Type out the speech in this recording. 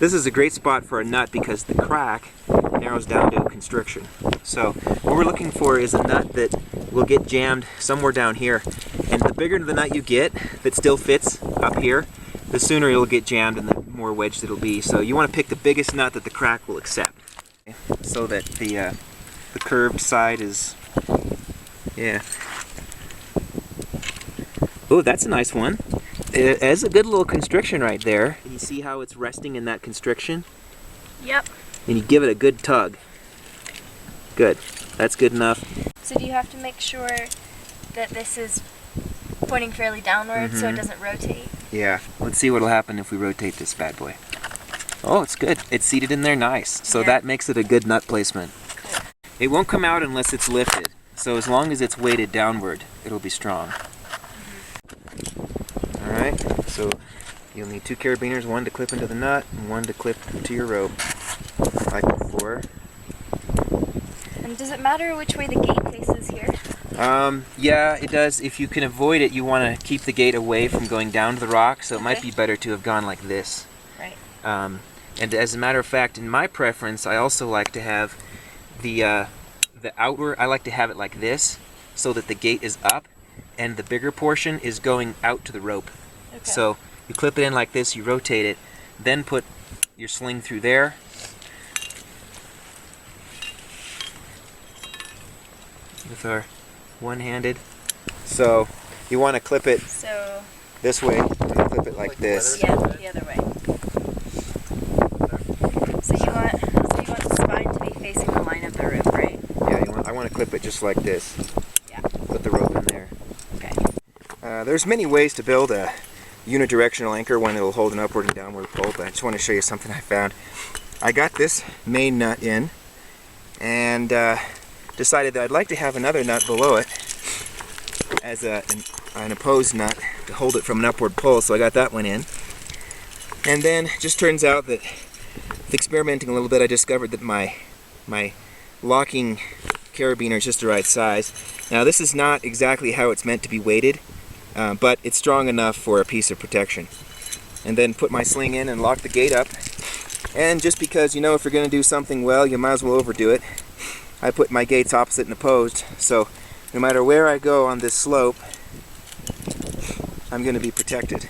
This is a great spot for a nut because the crack narrows down to constriction. So what we're looking for is a nut that will get jammed somewhere down here. And the bigger the nut you get that still fits up here, the sooner it'll get jammed and the more wedged it'll be. So you want to pick the biggest nut that the crack will accept, so that the curved side is, yeah. Oh, that's a nice one. It has a good little constriction right there. And you see how it's resting in that constriction? Yep. And you give it a good tug. Good. That's good enough. So do you have to make sure that this is pointing fairly downward so it doesn't rotate? Yeah. Let's see what'll happen if we rotate this bad boy. Oh, it's good. It's seated in there nice. So Yeah. that makes it a good nut placement. Cool. It won't come out unless it's lifted. So as long as it's weighted downward, it'll be strong. Alright, so you'll need 2 carabiners, one to clip into the nut and one to clip to your rope, like before. And does it matter which way the gate faces here? Yeah, it does. If you can avoid it, you want to keep the gate away from going down to the rock, so it might be better to have gone like this. Right. And as a matter of fact, in my preference, I also like to have the outward, I like to have it like this, so that the gate is up and the bigger portion is going out to the rope. Okay. So you clip it in like this, you rotate it, then put your sling through there. With our one-handed. So you want to clip it So this way and clip it like this. yeah, the other way. So you want the spine to be facing the line of the rope, right? Yeah, I want to clip it just like this. Yeah. Put the rope in there. Okay. There's many ways to build a unidirectional anchor, one that will hold an upward and downward pull, but I just want to show you something I found. I got this main nut in and decided that I'd like to have another nut below it as an opposed nut to hold it from an upward pull, so I got that one in. And then it just turns out that with experimenting a little bit, I discovered that my locking carabiner is just the right size. Now this is not exactly how it's meant to be weighted, but it's strong enough for a piece of protection. And then put my sling in and lock the gate up. And just because, you know, if you're going to do something well, you might as well overdo it, I put my gates opposite and opposed, so no matter where I go on this slope, I'm going to be protected.